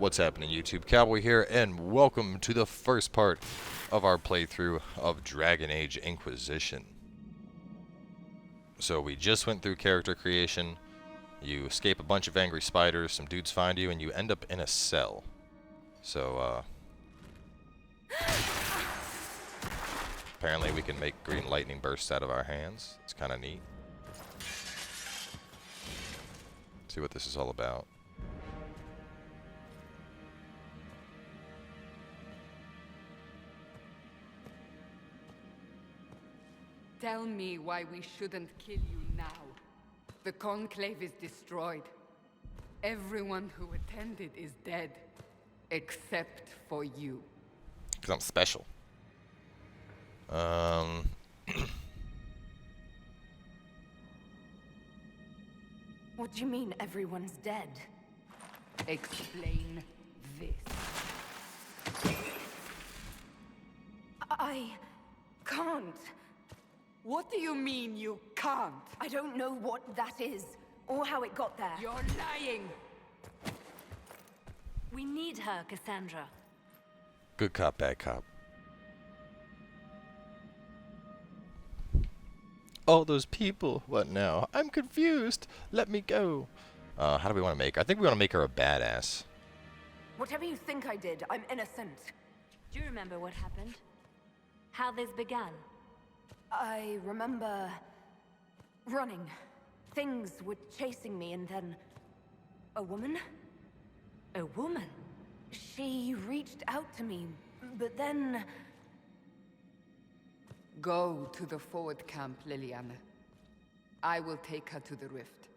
What's happening, YouTube? Cowboy here, and welcome to the first part of our playthrough of Dragon Age Inquisition. So we just went through character creation. You escape a bunch of angry spiders, some dudes find you, and you end up in a cell. So, apparently we can make green lightning bursts out of our hands. It's kind of neat. See what this is all about. Tell me why we shouldn't kill you now. The Conclave is destroyed. Everyone who attended is dead. Except for you. Because I'm special. What do you mean everyone's dead? Explain this. I can't. What do you mean you can't? I don't know what that is, or how it got there. You're lying! We need her, Cassandra. Good cop, bad cop. All those people. What now? I'm confused. Let me go. How do we want to make her? I think we want to make her a badass. Whatever you think I did, I'm innocent. Do you remember what happened? How this began? I remember running. Things were chasing me, and then a woman? A woman? She reached out to me, but then... Go to the forward camp, Liliana. I will take her to the rift.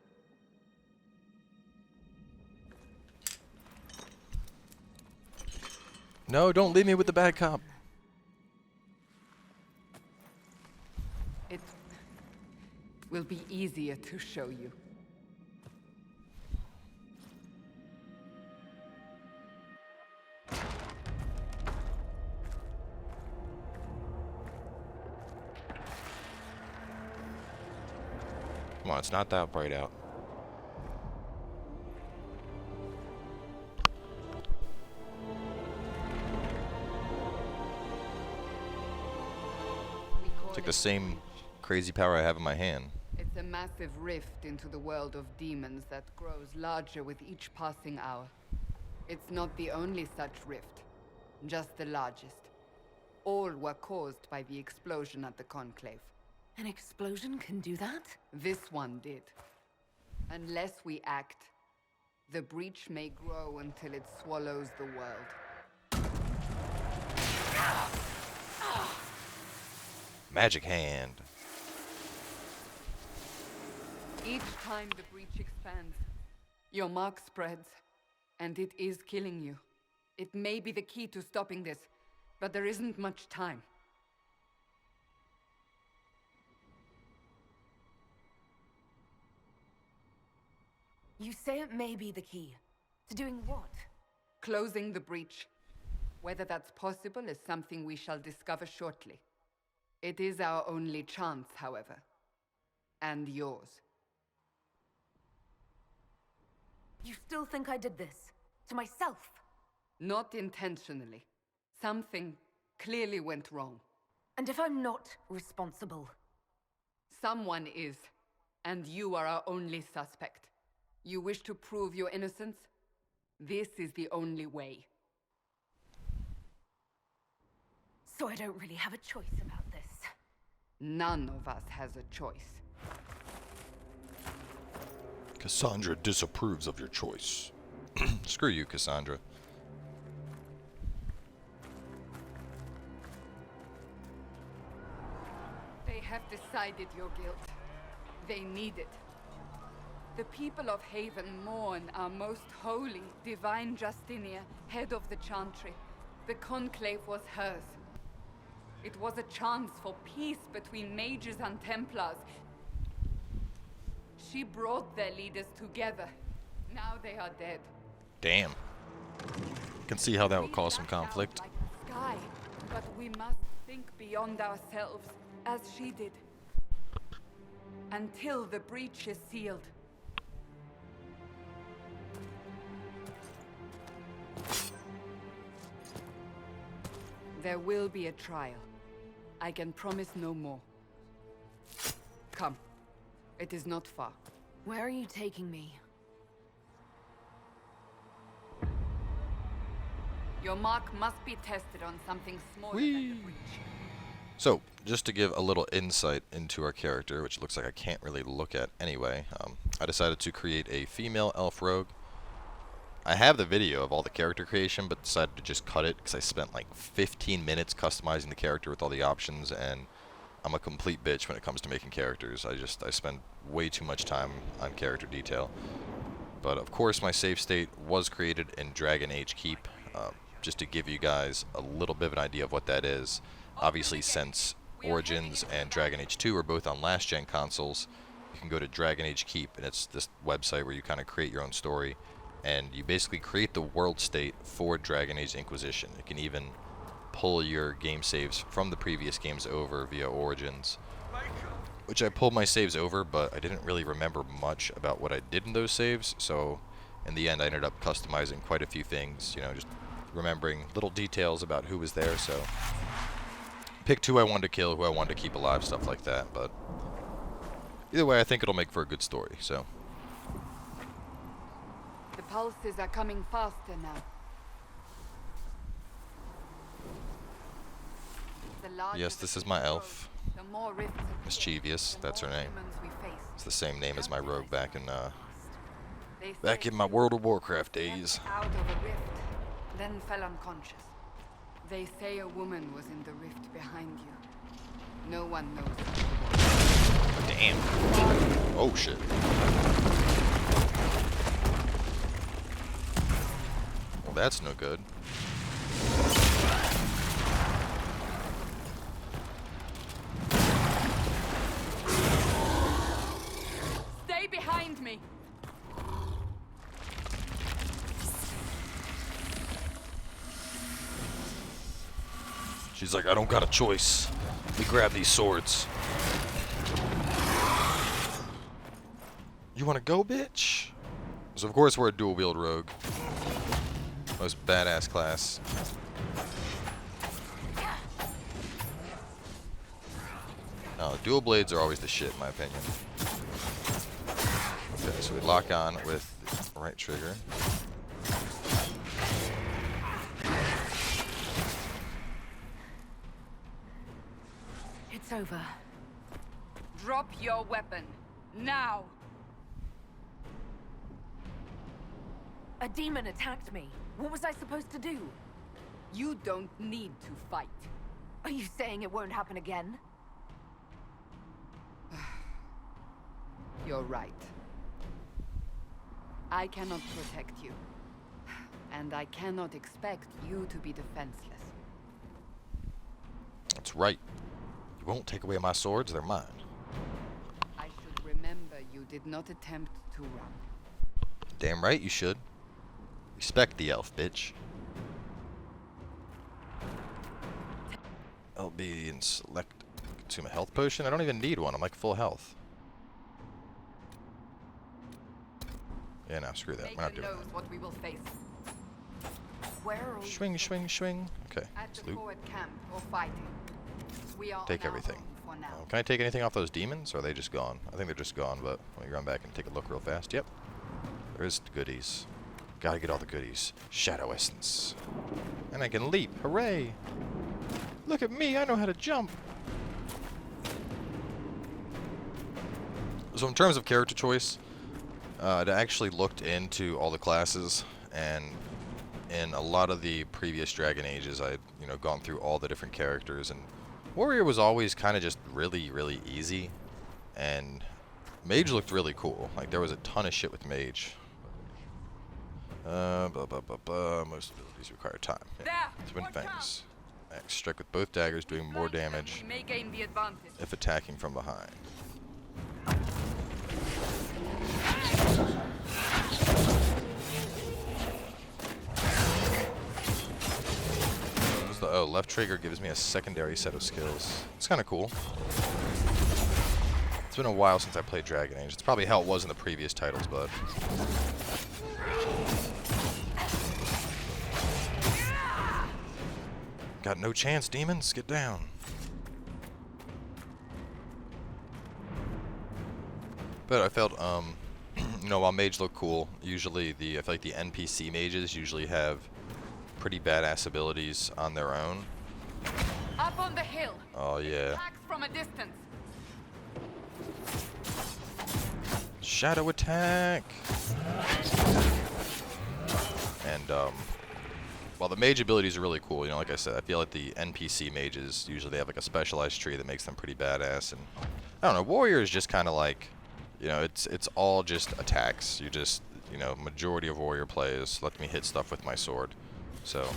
No, don't leave me with the bad cop. It will be easier to show you. Come on, it's not that bright out. It's like the same crazy power I have in my hand. It's a massive rift into the world of demons that grows larger with each passing hour. It's not the only such rift, just the largest. All were caused by the explosion at the Conclave. An explosion can do that? This one did. Unless we act, the breach may grow until it swallows the world. Magic hand. Each time the breach expands, your mark spreads, and it is killing you. It may be the key to stopping this, but there isn't much time. You say it may be the key. To doing what? Closing the breach. Whether that's possible is something we shall discover shortly. It is our only chance, however. And yours. You still think I did this? To myself? Not intentionally. Something clearly went wrong. And if I'm not responsible? Someone is, and you are our only suspect. You wish to prove your innocence? This is the only way. So I don't really have a choice about this. None of us has a choice. Cassandra disapproves of your choice. Screw you, Cassandra. They have decided your guilt. They need it. The people of Haven mourn our most holy, divine Justinia, head of the Chantry. The Conclave was hers. It was a chance for peace between mages and templars. She brought their leaders together. Now they are dead. Damn. Can see how that would cause some conflict. Like the sky, but we must think beyond ourselves, as she did. Until the breach is sealed. There will be a trial. I can promise no more. Come. It is not far. Where are you taking me? Your mark must be tested on something smaller Whee! than the breach. So, just to give a little insight into our character, which looks like I can't really look at anyway, I decided to create a female elf rogue. I have the video of all the character creation, but decided to just cut it because I spent like 15 minutes customizing the character with all the options, and I'm a complete bitch when it comes to making characters. I spend way too much time on character detail. But of course my save state was created in Dragon Age Keep, just to give you guys a little bit of an idea of what that is. Obviously, since Origins and Dragon Age 2 are both on last gen consoles, you can go to Dragon Age Keep, and it's this website where you kind of create your own story, and you basically create the world state for Dragon Age Inquisition. You can even pull your game saves from the previous games over via Origins, which I pulled my saves over, but I didn't really remember much about what I did in those saves, so in the end I ended up customizing quite a few things, you know, just remembering little details about who was there. So picked who I wanted to kill, who I wanted to keep alive, stuff like that. But either way, I think it'll make for a good story. So The pulses are coming faster now. The larger yes, the this is my elf, the more rifts appear, Mischievous. the That's her more name. humans we face. It's the same name as my rogue back in They back say in my World of Warcraft days. stepped out of a rift, then fell unconscious. They say a woman was in the rift behind you. No one knows who it was. Damn. Oh shit. Well, that's no good. Stay behind me. She's like, I don't got a choice. Let me grab these swords. You wanna go, bitch? So of course we're a dual wield rogue. Most badass class. No, dual blades are always the shit in my opinion. Okay, so we lock on with the right trigger. It's over. Drop your weapon. Now. A demon attacked me. What was I supposed to do? You don't need to fight. Are you saying it won't happen again? You're right. I cannot protect you. And I cannot expect you to be defenseless. That's right. You won't take away my swords, they're mine. I should remember you did not attempt to run. Damn right you should. Respect the elf, bitch. LB and select consume a health potion. I don't even need one. I'm like full health. Yeah, no, screw that. We're not Maker doing knows that. what we will face. Where are we? Swing, swing, swing. Okay, At let's the loot. forward camp or fighting. We are Take on our everything. own for now. Can I take anything off those demons, or are they just gone? I think they're just gone, but let me run back and take a look real fast. Yep. There's goodies. Gotta get all the goodies. Shadow essence. And I can leap. Hooray! Look at me, I know how to jump! So in terms of character choice, I actually looked into all the classes, and in a lot of the previous Dragon Ages, I'd gone through all the different characters, and Warrior was always kind of just really, really easy, and Mage looked really cool. Like, there was a ton of shit with Mage. Most abilities require time. Yeah. There! Twin Watch Fangs. Max strike with both daggers, doing more Flank them, damage We may gain the advantage. if attacking from behind. Oh, left trigger gives me a secondary set of skills. It's kind of cool. It's been a while since I played Dragon Age. It's probably how it was in the previous titles, but... Got no chance, demons. Get down. But I felt, you know, while mage look cool, usually I feel like the NPC mages usually have pretty badass abilities on their own. Up on the hill. Oh yeah. Attacks from a distance. Shadow attack. And while the mage abilities are really cool, you know, like I said, I feel like the NPC mages usually they have like a specialized tree that makes them pretty badass. And I don't know, warrior is just kind of like, you know, it's all just attacks. You just, you know, majority of warrior plays let me hit stuff with my sword. So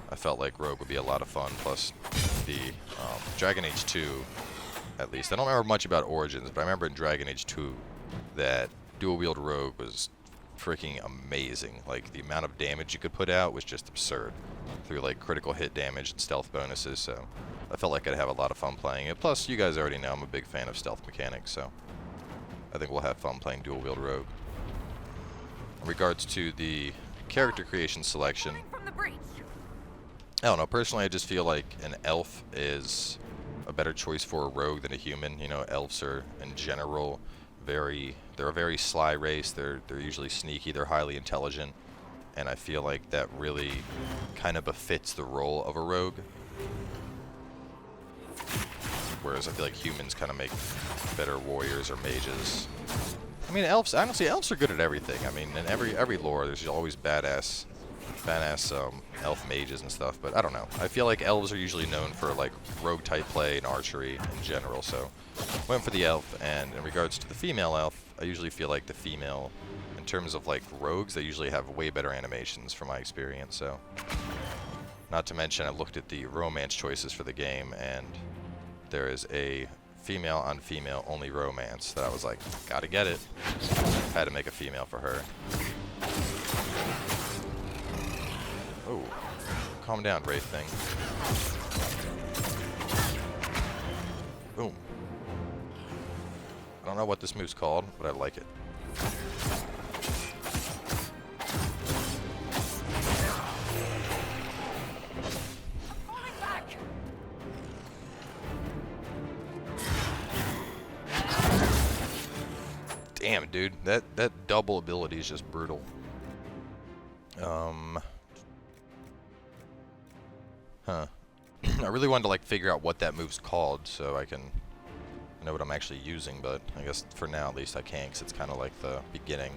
I felt like rogue would be a lot of fun. Plus the Dragon Age 2, at least. I don't remember much about Origins, but I remember in Dragon Age 2 that dual wield rogue was freaking amazing. Like the amount of damage you could put out was just absurd through like critical hit damage and stealth bonuses. So I felt like I'd have a lot of fun playing it. Plus you guys already know I'm a big fan of stealth mechanics, so I think we'll have fun playing dual wield rogue. In regards to the character creation selection, From the breach. I don't know, personally I just feel like an elf is a better choice for a rogue than a human. You know, elves are in general they're a very sly race. They're usually sneaky, they're highly intelligent, and I feel like that really kind of befits the role of a rogue. Whereas I feel like humans kind of make better warriors or mages. I mean, elves, honestly, elves are good at everything. I mean, in every lore, there's always badass elf mages and stuff, but I don't know. I feel like elves are usually known for like rogue type play and archery in general, so went for the elf. And in regards to the female elf, I usually feel like the female, in terms of like rogues, they usually have way better animations from my experience. So, not to mention I looked at the romance choices for the game, and there is a female on female only romance that I was like, gotta get it. Had to make a female for her. Oh, calm down, Wraith thing. Boom. I don't know what this move's called, but I like it. Damn, dude, that double ability is just brutal. I really wanted to like figure out what that move's called so I can know what I'm actually using, but I guess for now at least I can, because it's kind of like the beginning.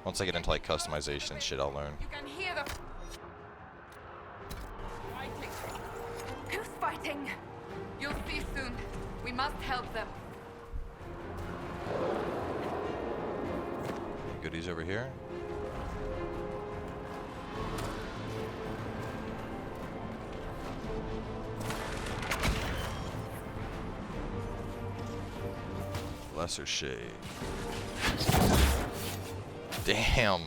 Once I get into like customization and shit, I'll learn. You can hear the fighting. Who's fighting? You'll see soon. We must help them. Goodies over here. Lesser shade. Damn.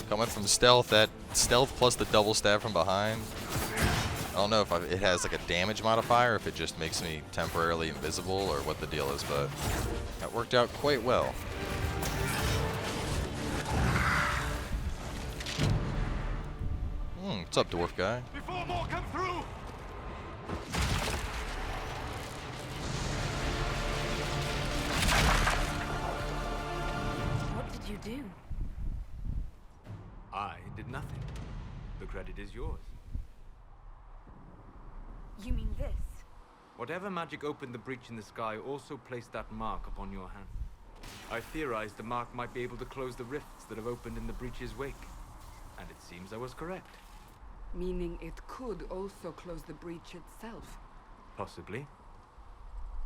Coming from stealth, that stealth plus the double stab from behind. I don't know if it has like a damage modifier, if it just makes me temporarily invisible, or what the deal is, but that worked out quite well. What's up, dwarf guy? Before more come through! What did you do? I did nothing. The credit is yours. You mean this? Whatever magic opened the breach in the sky also placed that mark upon your hand. I theorized the mark might be able to close the rifts that have opened in the breach's wake. And it seems I was correct. Meaning it could also close the breach itself. Possibly.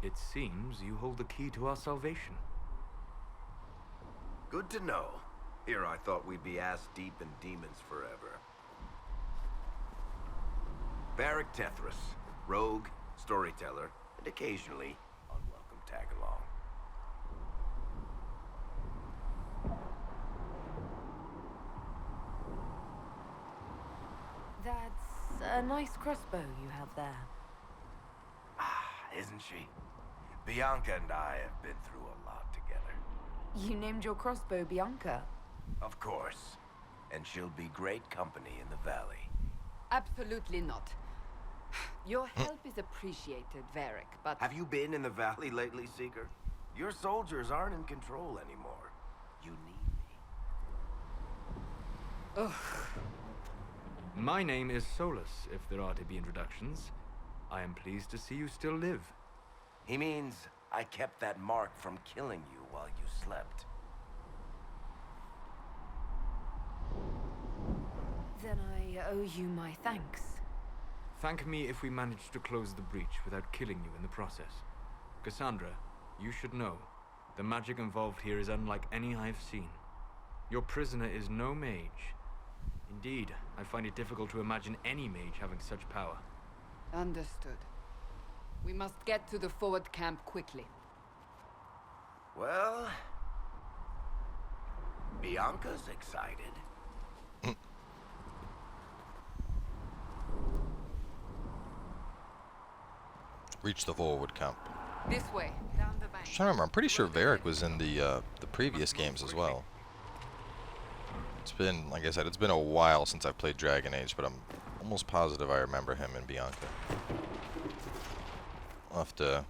It seems you hold the key to our salvation. Good to know. Here I thought we'd be ass-deep in demons forever. Barrack Tethras, rogue, storyteller, and occasionally unwelcome tag-along. That's a nice crossbow you have there. Ah, isn't she? Bianca and I have been through a lot together. You named your crossbow Bianca. Of course. And she'll be great company in the valley. Absolutely not. Your help is appreciated, Varric, but Have you been in the valley lately, Seeker? Your soldiers aren't in control anymore. You need me. My name is Solus, if there are to be introductions. I am pleased to see you still live. He means I kept that mark from killing you while you slept. Then I owe you my thanks. Thank me if we manage to close the breach without killing you in the process. Cassandra, you should know, the magic involved here is unlike any I've seen. Your prisoner is no mage. Indeed, I find it difficult to imagine any mage having such power. understood. We must get to the forward camp quickly. Well, Bianca's excited. Reach the forward camp. This way, down the bank. I'm trying to remember. I'm pretty sure Varric was in the previous games as well. It's been, like I said, it's been a while since I've played Dragon Age, but I'm almost positive I remember him in Bianca. I'll have to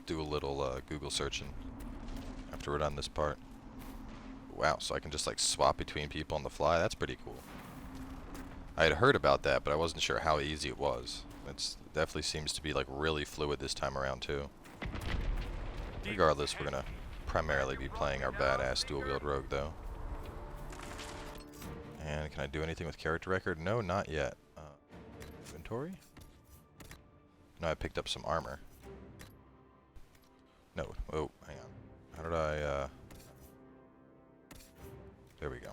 do a little Google searching after we're done this part. Wow, so I can just like swap between people on the fly? That's pretty cool. I had heard about that, but I wasn't sure how easy it was. It definitely seems to be like really fluid this time around too. Regardless, we're gonna primarily be playing our badass dual wield rogue though. And can I do anything with character record? No, not yet. Inventory? No, I picked up some armor. No, oh, hang on. How did I, there we go.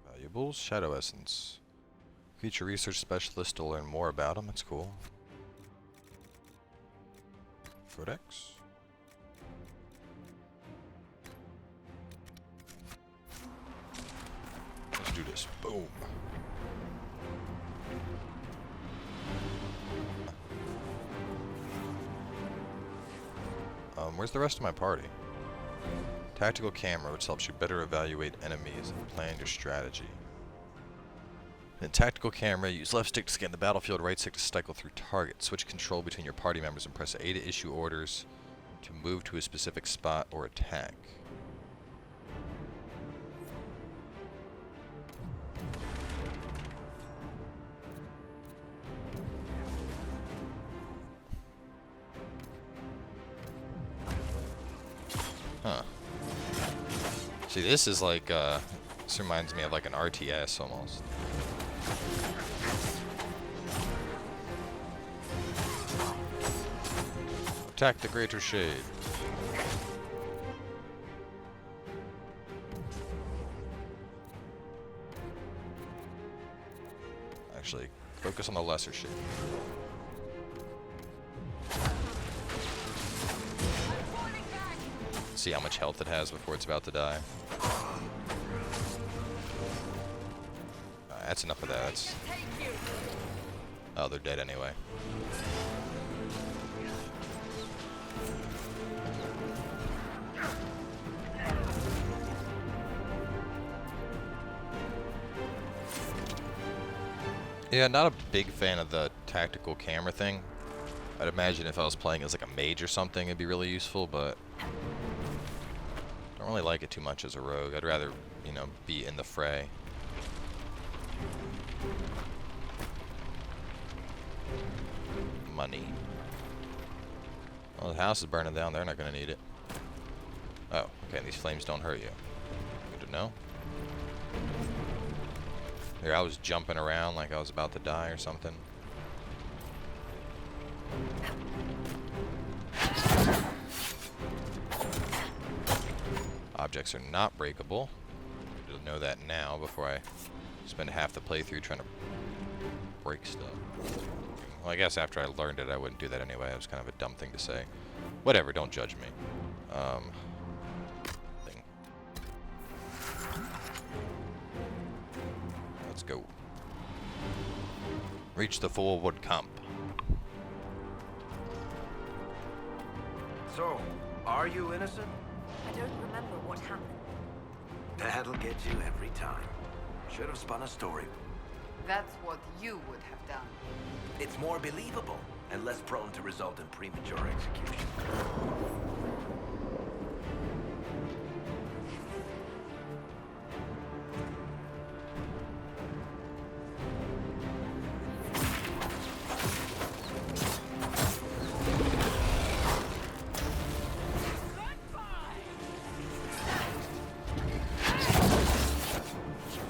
Valuables, Shadow Essence. Creature Research Specialist to learn more about them, that's cool. Codex. Let's do this. Boom. Where's the rest of my party? Tactical camera, which helps you better evaluate enemies and plan your strategy. In tactical camera, use left stick to scan the battlefield, right stick to cycle through targets. Switch control between your party members and press A to issue orders to move to a specific spot or attack. Huh. See, this is like, this reminds me of like an RTS almost. Attack the Greater Shade. Actually, focus on the Lesser Shade. See how much health it has before it's about to die. That's enough of that. That's... Oh, they're dead anyway. Yeah, not a big fan of the tactical camera thing. I'd imagine if I was playing as like a mage or something, it'd be really useful, but I don't really like it too much as a rogue. I'd rather, you know, be in the fray. Money. Well, the house is burning down. They're not going to need it. Oh, okay. These flames don't hurt you. Good to know. Here, I was jumping around like I was about to die or something. Objects are not breakable. Good to know that now before I spend half the playthrough trying to break stuff. Well, I guess after I learned it, I wouldn't do that anyway. It was kind of a dumb thing to say. Whatever, don't judge me. Reach the forward camp. So, are you innocent? I don't remember what happened. That'll get you every time. Should have spun a story. That's what you would have done. It's more believable and less prone to result in premature execution.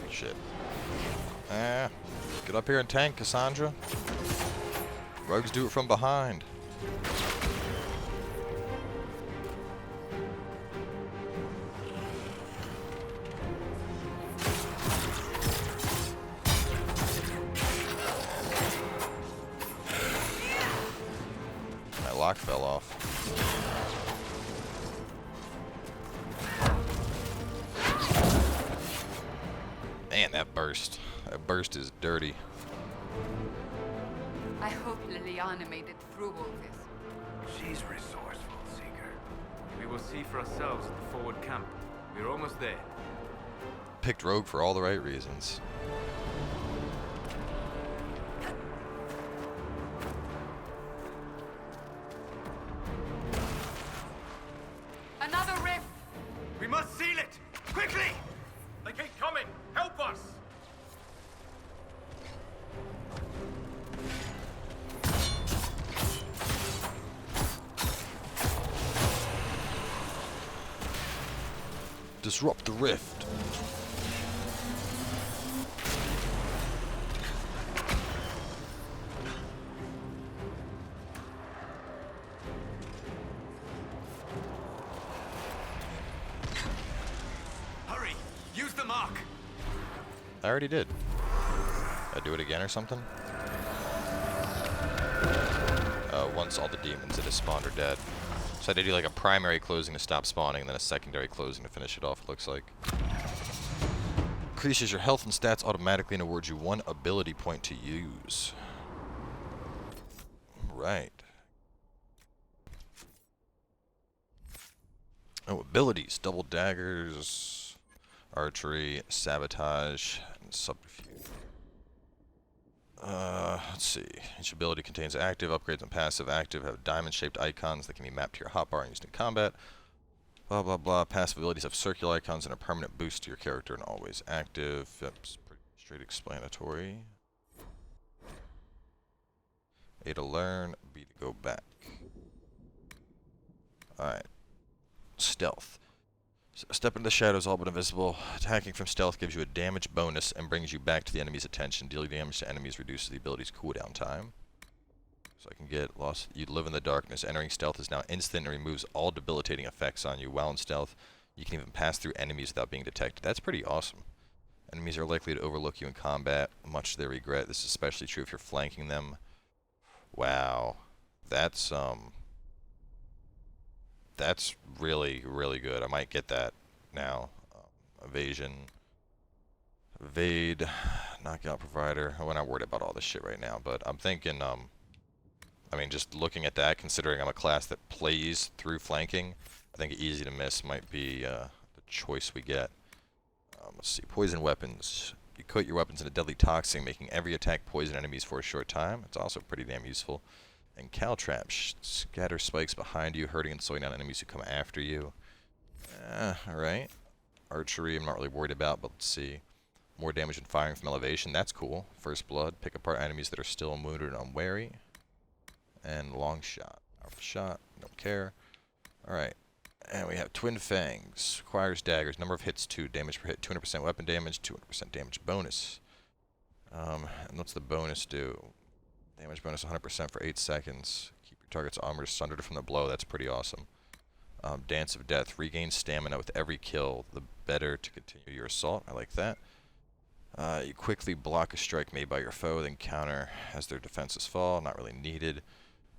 Shit. Get up here and tank, Cassandra. Rogues do it from behind. My lock fell off. Man, that burst. That burst is dirty. I hope Liliana made it through all this. She's resourceful, Seeker. We will see for ourselves at the forward camp. We're almost there. Picked Rogue for all the right reasons. Another rift! We must seal it! Quickly! They keep coming! Help us! Disrupt the rift. Hurry! Use the mark! I already did. I do it again or something? Once all the demons that have spawned are dead. So I did do like a primary closing to stop spawning, and then a secondary closing to finish it off, it looks like. Increases your health and stats automatically and awards you 1 ability point to use. Right. Oh, abilities. Double daggers, archery, sabotage, and subterfuge. Let's see. Each ability contains active, upgrades, and passive. Active have diamond-shaped icons that can be mapped to your hotbar and used in combat. Blah, blah, blah. Passive abilities have circular icons and a permanent boost to your character and always active. That's pretty straight explanatory. A to learn, B to go back. Alright. Stealth. Step into the shadows, all but invisible. Attacking from stealth gives you a damage bonus and brings you back to the enemy's attention. Dealing damage to enemies reduces the ability's cooldown time. So I can get lost. You live in the darkness. Entering stealth is now instant and removes all debilitating effects on you. While in stealth, you can even pass through enemies without being detected. That's pretty awesome. Enemies are likely to overlook you in combat, much to their regret. This is especially true if you're flanking them. Wow. That's really, really good. I might get that now. Evasion. Evade. Knockout provider. We're not worried about all this shit right now, but I'm thinking, I mean, just looking at that, considering I'm a class that plays through flanking, I think easy to miss might be the choice we get. Let's see. Poison weapons. You coat your weapons in a deadly toxin, making every attack poison enemies for a short time. It's also pretty damn useful. And caltraps. Scatter spikes behind you, hurting and slowing down enemies who come after you. Alright. Archery, I'm not really worried about, but let's see. More damage when firing from elevation. That's cool. First blood. Pick apart enemies that are still wounded and unwary. And long shot. Powerful shot. Don't care. Alright. And we have Twin Fangs. Requires daggers. Number of hits 2. Damage per hit 200% weapon damage. 200% damage bonus. And what's the bonus do? Damage bonus 100% for 8 seconds. Keep your target's armor sundered from the blow. That's pretty awesome. Dance of Death. Regain stamina with every kill. The better to continue your assault. I like that. You quickly block a strike made by your foe, then counter as their defenses fall. Not really needed.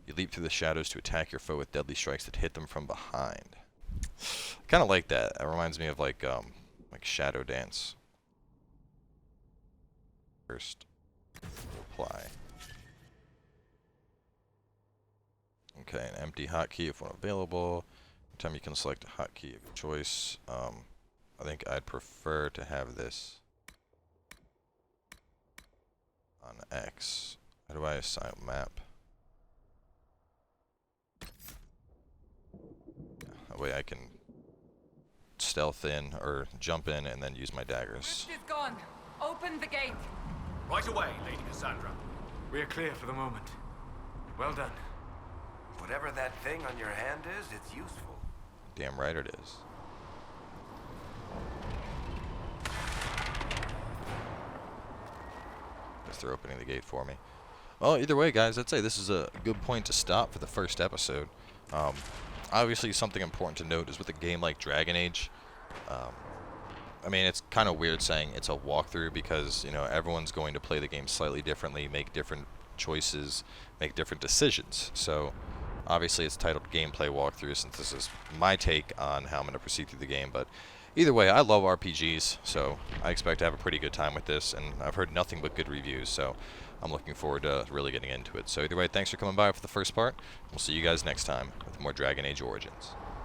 You leap through the shadows to attack your foe with deadly strikes that hit them from behind. Kind of like that. That reminds me of like Shadow Dance. First, apply. Okay, an empty hotkey if one available. Anytime you can select a hotkey of your choice. I think I'd prefer to have this on X. How do I assign map? Yeah, that way I can stealth in or jump in and then use my daggers. Rift is gone. Open the gate. Right away, Lady Cassandra. We are clear for the moment. Well done. Whatever that thing on your hand is, it's useful. Damn right it is. Guess they're opening the gate for me. Well, either way, guys, I'd say this is a good point to stop for the first episode. Obviously, something important to note is with a game like Dragon Age. I mean, it's kind of weird saying it's a walkthrough because, you know, everyone's going to play the game slightly differently, make different choices, make different decisions. So, obviously, it's titled Gameplay Walkthrough since this is my take on how I'm going to proceed through the game. But either way, I love RPGs, so I expect to have a pretty good time with this. And I've heard nothing but good reviews, so I'm looking forward to really getting into it. So either way, thanks for coming by for the first part. We'll see you guys next time with more Dragon Age Origins.